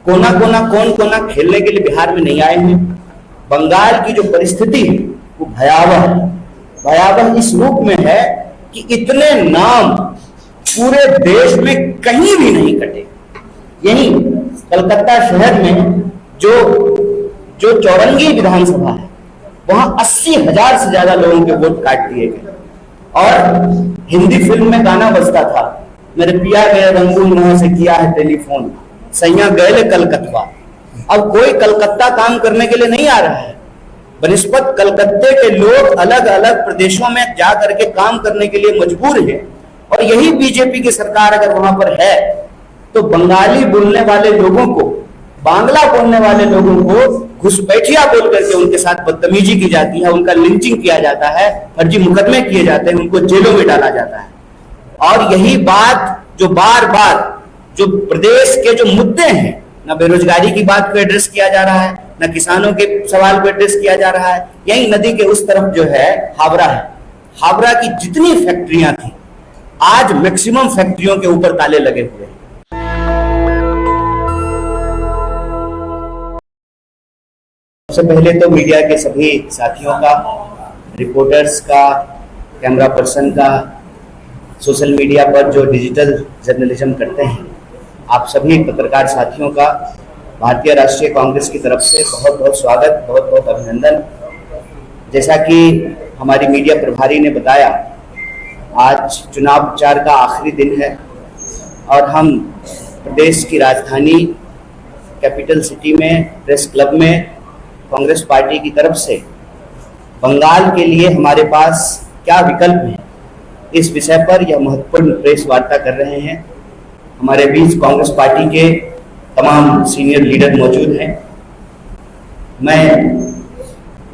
कोना कोना कौन कोना खेलने के लिए बिहार में नहीं आए हैं। बंगाल की जो परिस्थिति है वो भयावह है। भयावह इस रूप में है कि इतने नाम पूरे देश में कहीं भी नहीं कटे। यही कलकत्ता शहर में जो जो चौरंगी विधानसभा है वहां 80,000 से ज्यादा लोगों के वोट काट दिए गए। और हिंदी फिल्म में गाना बजता था, मेरे पिया गए रंगून वहां से किया है टेलीफोन, सैया गए कलकत्ता। अब कोई कलकत्ता काम करने के लिए नहीं आ रहा है, बनिस्बत कलकत्ते के लोग अलग अलग प्रदेशों में जा करके काम करने के लिए मजबूर हैं। और यही बीजेपी की सरकार अगर वहां पर है तो बंगाली बोलने वाले लोगों को, बांग्ला बोलने वाले लोगों को घुसपैठिया बोल करके उनके साथ बदतमीजी की जाती है, उनका लिंचिंग किया जाता है, फर्जी मुकदमे किए जाते हैं, उनको जेलों में डाला जाता है। और यही बात जो बार बार जो प्रदेश के जो मुद्दे हैं, ना बेरोजगारी की बात को एड्रेस किया जा रहा है, ना किसानों के सवाल को एड्रेस किया जा रहा है। यही नदी के उस तरफ जो है हावड़ा है, हावड़ा की जितनी फैक्ट्रियां थी आज मैक्सिमम फैक्ट्रियों के ऊपर ताले लगे हुए हैं। सबसे पहले तो मीडिया के सभी साथियों का, रिपोर्टर्स का, कैमरा पर्सन का, सोशल मीडिया पर जो डिजिटल जर्नलिज्म करते हैं, आप सभी पत्रकार साथियों का भारतीय राष्ट्रीय कांग्रेस की तरफ से बहुत बहुत स्वागत, बहुत बहुत अभिनंदन। जैसा कि हमारी मीडिया प्रभारी ने बताया, आज चुनाव प्रचार का आखिरी दिन है और हम प्रदेश की राजधानी कैपिटल सिटी में प्रेस क्लब में कांग्रेस पार्टी की तरफ से बंगाल के लिए हमारे पास क्या विकल्प है, इस विषय पर यह महत्वपूर्ण प्रेस वार्ता कर रहे हैं। हमारे बीच कांग्रेस पार्टी के तमाम सीनियर लीडर मौजूद हैं। मैं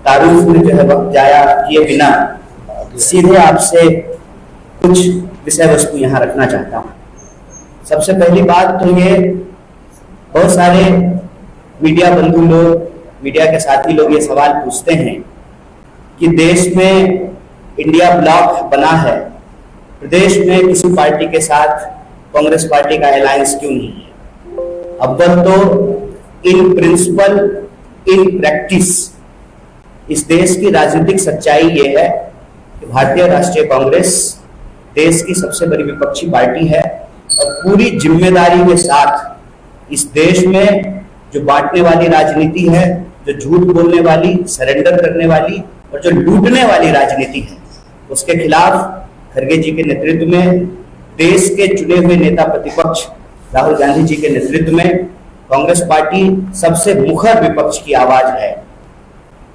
तारुफ में जो है वक्त जाया किए बिना सीधे आपसे कुछ विषय वस्तु यहाँ रखना चाहता हूँ। सबसे पहली बात तो ये, बहुत सारे मीडिया बंधु लोग, मीडिया के साथी लोग ये सवाल पूछते हैं कि देश में इंडिया ब्लॉक बना है, प्रदेश में किसी पार्टी के साथ कांग्रेस पार्टी का अलायंस क्यों नहीं है। अव्वल तो इन प्रिंसिपल, इन प्रैक्टिस इस देश की राजनीतिक सच्चाई ये है कि भारतीय राष्ट्रीय कांग्रेस देश की सबसे बड़ी विपक्षी पार्टी है और पूरी जिम्मेदारी के साथ इस देश में जो बांटने वाली राजनीति है, जो झूठ बोलने वाली, सरेंडर करने वाली और जो लूटने वाली राजनीति है, उसके खिलाफ खड़गे जी के नेतृत्व में, देश के चुने हुए नेता प्रतिपक्ष राहुल गांधी जी के नेतृत्व में कांग्रेस पार्टी सबसे मुखर विपक्ष की आवाज है।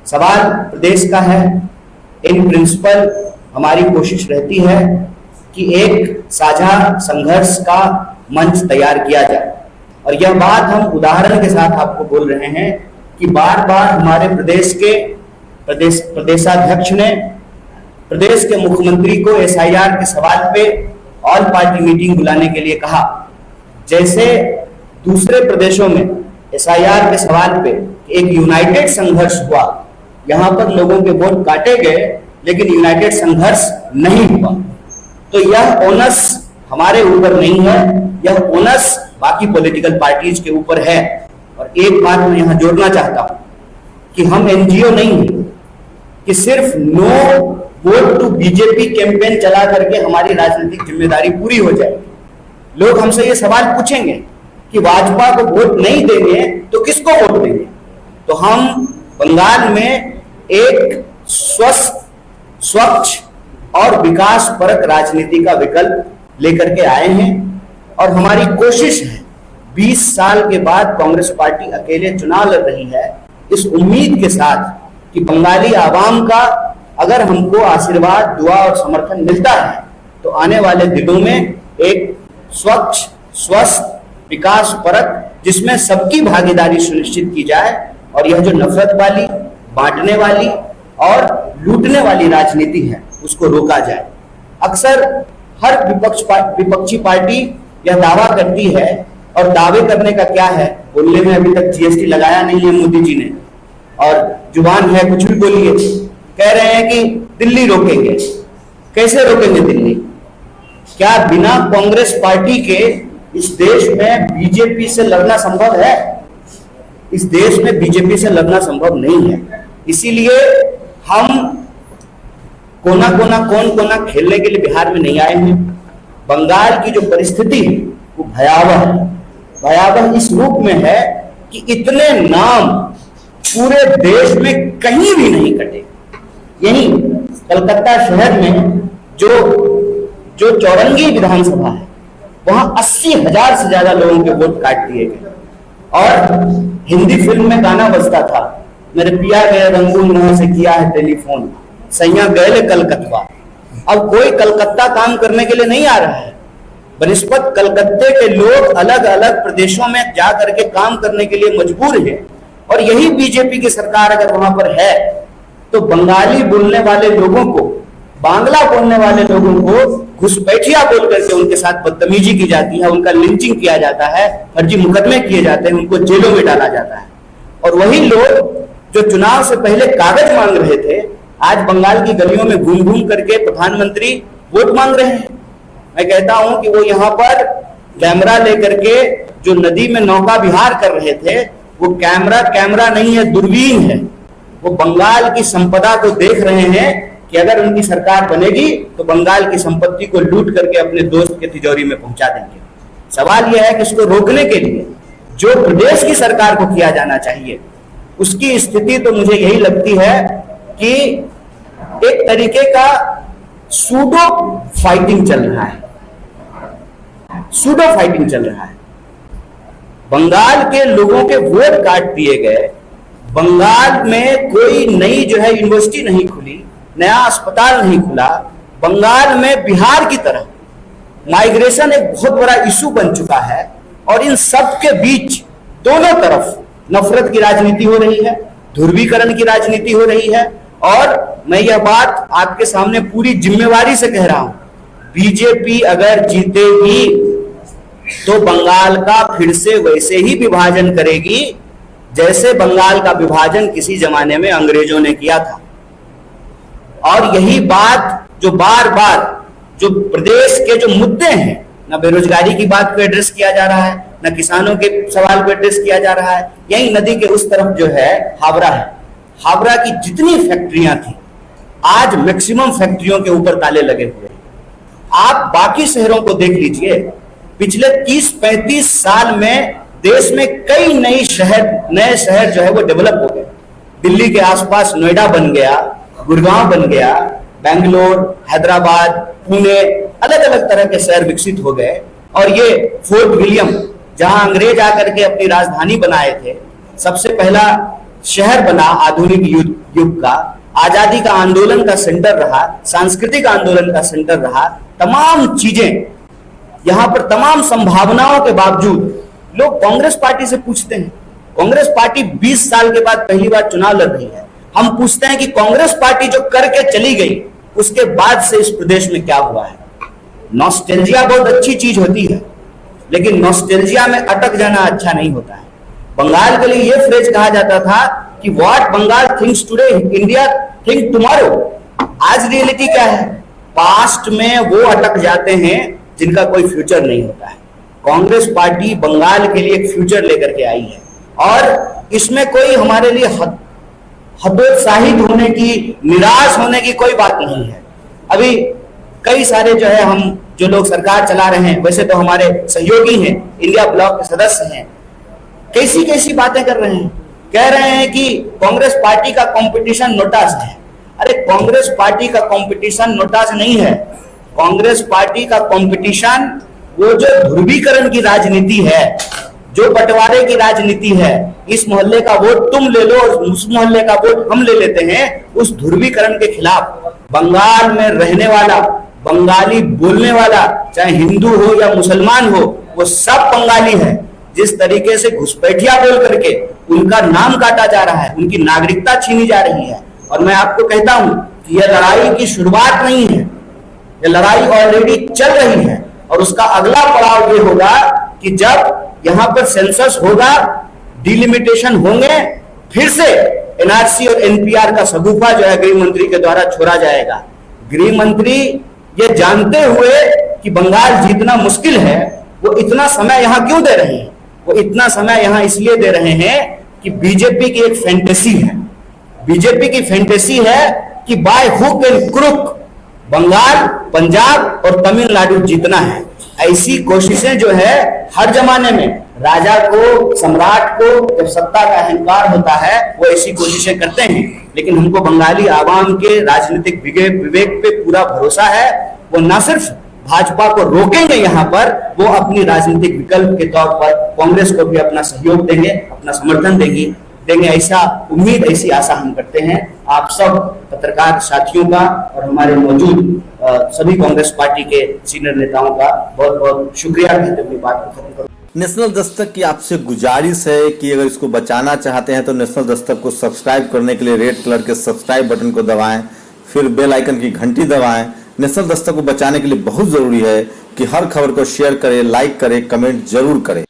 सवाल प्रदेश का है। इन प्रिंसिपल हमारी कोशिश रहती है कि एक साझा संघर्ष का मंच तैयार किया जाए। और यह बात हम उदाहरण के साथ आपको बोल रहे हैं कि बार बार हमारे प्रदेश के प्रदेशाध्यक्ष ने प्रदेश के मुख्यमंत्री को एसआईआर के सवाल पे ऑल पार्टी मीटिंग बुलाने के लिए कहा। जैसे दूसरे प्रदेशों में एसआईआर के सवाल पे एक यूनाइटेड संघर्ष हुआ, यहाँ पर लोगों के वोट काटे गए लेकिन यूनाइटेड संघर्ष नहीं हुआ। तो यह ओनस हमारे ऊपर नहीं है, यह ओनस बाकी पॉलिटिकल पार्टीज के ऊपर है। और एक बात मैं यहाँ जोड़ना चाहता हूँ कि हम एनजीओ नहीं है कि सिर्फ no vote to BJP campaign चला करके हमारी राजनीतिक जिम्मेदारी पूरी हो जाएगी। लोग हमसे ये सवाल पूछेंगे कि भाजपा को वोट नहीं देंगे तो किसको वोट देंगे। तो हम बंगाल में एक स्वस्थ, स्वच्छ और विकास परक राजनीति का विकल्प लेकर के आए हैं। और हमारी कोशिश है 20 साल के बाद कांग्रेस पार्टी अकेले चुनाव लड़ रही है, इस उम्मीद के साथ कि बंगाली आवाम का अगर हमको आशीर्वाद, दुआ और समर्थन मिलता है तो आने वाले दिनों में एक स्वच्छ, स्वस्थ, विकास परक जिसमें सबकी भागीदारी सुनिश्चित की जाए और यह जो नफरत वाली, बांटने वाली और लूटने वाली राजनीति है उसको रोका जाए। अक्सर हर विपक्षी पार्टी यह दावा करती है, और दावे करने का क्या है, बोलने में अभी तक जीएसटी लगाया नहीं है मोदी जी ने और जुबान है कुछ भी बोलिए। कह रहे हैं कि दिल्ली रोकेंगे। कैसे रोकेंगे दिल्ली? क्या बिना कांग्रेस पार्टी के इस देश में बीजेपी से लड़ना संभव है? इस देश में बीजेपी से लड़ना संभव नहीं है। इसीलिए हम कोना कोना कौन कोना खेलने के लिए बिहार में नहीं आए हैं। बंगाल की जो परिस्थिति है वो भयावह है। भयावह इस रूप में है कि इतने नाम पूरे देश में कहीं भी नहीं कटे। यही कलकत्ता शहर में जो चौरंगी विधानसभा है वहां 80,000 से ज्यादा लोगों के वोट काट दिए गए। और हिंदी फिल्म में गाना बजता था, मेरे पिया गए रंगून नहा से किया है टेलीफोन, सैया गए कलकत्ता। अब कोई कलकत्ता काम करने के लिए नहीं आ रहा है, बनिस्पत कलकत्ते के लोग अलग अलग प्रदेशों में जा करके काम करने के लिए मजबूर हैं। और यही बीजेपी की सरकार अगर वहां पर है तो बंगाली बोलने वाले लोगों को, बांग्ला बोलने वाले लोगों को घुसपैठिया बोल करके उनके साथ बदतमीजी की जाती है, उनका लिंचिंग किया जाता है, फर्जी मुकदमे किए जाते हैं, उनको जेलों में डाला जाता है। और वही लोग जो चुनाव से पहले कागज मांग रहे थे आज बंगाल की गलियों में घूम घूम करके प्रधानमंत्री वोट मांग रहे हैं। मैं कहता हूं कि वो यहाँ पर कैमरा लेकर के जो नदी में नौका विहार कर रहे थे वो कैमरा नहीं है, दूरबीन है। वो बंगाल की संपदा को देख रहे हैं कि अगर उनकी सरकार बनेगी तो बंगाल की संपत्ति को लूट करके अपने दोस्त के तिजोरी में पहुंचा देंगे। सवाल यह है कि इसको रोकने के लिए जो प्रदेश की सरकार को किया जाना चाहिए उसकी स्थिति तो मुझे यही लगती है कि एक तरीके का सूडो फाइटिंग चल रहा है। सूडो फाइटिंग चल रहा है। बंगाल के लोगों के वोट काट दिए गए। बंगाल में कोई नई जो है यूनिवर्सिटी नहीं खुली, नया अस्पताल नहीं खुला। बंगाल में बिहार की तरह माइग्रेशन एक बहुत बड़ा इशू बन चुका है। और इन सब के बीच दोनों तरफ नफरत की राजनीति हो रही है, ध्रुवीकरण की राजनीति हो रही है। और मैं यह बात आपके सामने पूरी जिम्मेवारी से कह रहा हूं, बीजेपी अगर जीतेगी तो बंगाल का फिर से वैसे ही विभाजन करेगी जैसे बंगाल का विभाजन किसी जमाने में अंग्रेजों ने किया था। और यही बात जो बार बार जो प्रदेश के जो मुद्दे हैं, ना बेरोजगारी की बात को एड्रेस किया जा रहा है, ना किसानों के सवाल को एड्रेस किया जा रहा है। यही नदी के उस तरफ जो है हावड़ा है, हावड़ा की जितनी फैक्ट्रियां थी आज मैक्सिमम फैक्ट्रियों के ऊपर ताले लगे हुए हैं। आप बाकी शहरों को देख लीजिए, पिछले 30-35 साल में देश में कई नए शहर जो है वो डेवलप हो गए। दिल्ली के आसपास नोएडा बन गया, गुड़गांव बन गया, बेंगलोर, हैदराबाद, पुणे, अलग अलग तरह के शहर विकसित हो गए। और ये फोर्ट विलियम जहां अंग्रेज आकर के अपनी राजधानी बनाए थे, सबसे पहला शहर बना आधुनिक युग का, आजादी का आंदोलन का सेंटर रहा, सांस्कृतिक आंदोलन का सेंटर रहा। तमाम चीजें यहां पर, तमाम संभावनाओं के बावजूद लोग कांग्रेस पार्टी से पूछते हैं। कांग्रेस पार्टी 20 साल के बाद पहली बार चुनाव लड़ रही है। हम पूछते हैं कि कांग्रेस पार्टी जो करके चली गई उसके बाद से इस प्रदेश में क्या हुआ है। नॉस्टैल्जिया बहुत अच्छी चीज होती है, लेकिन नॉस्टैल्जिया में अटक जाना अच्छा नहीं होता है। बंगाल के लिए यह फ्रेज कहा जाता था कि what Bengal thinks today India think tomorrow. आज रियलिटी क्या है? पास्ट में वो अटक जाते हैं जिनका कोई फ्यूचर नहीं होता है। कांग्रेस पार्टी बंगाल के लिए एक फ्यूचर लेकर के आई है और इसमें कोई हमारे लिए हतोत्साहित होने की, निराश होने की कोई बात नहीं है। अभी कई सारे जो है हम जो लोग सरकार चला रहे हैं, वैसे तो हमारे सहयोगी हैं, इंडिया ब्लॉक के सदस्य हैं, कैसी कैसी बातें कर रहे हैं। कह रहे हैं कि कांग्रेस पार्टी का कंपटीशन नोटास है। अरे कांग्रेस पार्टी का कंपटीशन नोटास नहीं है। कांग्रेस पार्टी का कंपटीशन वो जो ध्रुवीकरण की राजनीति है, जो बंटवारे की राजनीति है, इस मोहल्ले का वोट तुम ले लो और उस मोहल्ले का वोट हम ले लेते हैं, उस ध्रुवीकरण के खिलाफ बंगाल में रहने वाला, बंगाली बोलने वाला, चाहे हिंदू हो या मुसलमान हो, वो सब बंगाली है। जिस तरीके से घुसपैठिया बोल करके उनका नाम काटा जा रहा है, उनकी नागरिकता छीनी जा रही है। और मैं आपको कहता हूं कि यह लड़ाई की शुरुआत नहीं है, यह लड़ाई ऑलरेडी चल रही है। और उसका अगला पड़ाव ये होगा कि जब यहां पर सेंसस होगा, डिलिमिटेशन होंगे, फिर से एनआरसी और एनपीआर का सगुफा जो है गृह मंत्री के द्वारा छोड़ा जाएगा। गृह मंत्री ये जानते हुए कि बंगाल जीतना मुश्किल है, वो इतना समय यहां क्यों दे रहे हैं? वो इतना समय यहां इसलिए दे रहे हैं कि बीजेपी की एक फैंटेसी है, बीजेपी की फैंटेसी है कि by hook and crook Bengal, Punjab और तमिलनाडु जीतना है। ऐसी कोशिशें जो है हर जमाने में राजा को, सम्राट को जब सत्ता का अहंकार होता है वो ऐसी कोशिशें करते हैं, लेकिन हमको बंगाली आवाम के राजनीतिक विवेक पे पूरा भरोसा है। वो न सिर्फ भाजपा को रोकेंगे यहाँ पर, वो अपनी राजनीतिक विकल्प के तौर पर कांग्रेस को भी अपना सहयोग देंगे, अपना समर्थन देंगे, ऐसा उम्मीद, ऐसी आशा हम करते हैं। आप सब पत्रकार साथियों का और हमारे मौजूद सभी कांग्रेस पार्टी के सीनियर नेताओं का बहुत बहुत शुक्रिया कहते हुए बात को खत्म करूं। नेशनल दस्तक की आपसे गुजारिश है कि अगर इसको बचाना चाहते हैं तो नेशनल दस्तक को सब्सक्राइब करने के लिए रेड कलर के सब्सक्राइब बटन को दबाएं, फिर बेल आइकन की घंटी दबाएं। नेशनल दस्तक को बचाने के लिए बहुत जरूरी है कि हर खबर को शेयर करें, लाइक करें, कमेंट जरूर करें।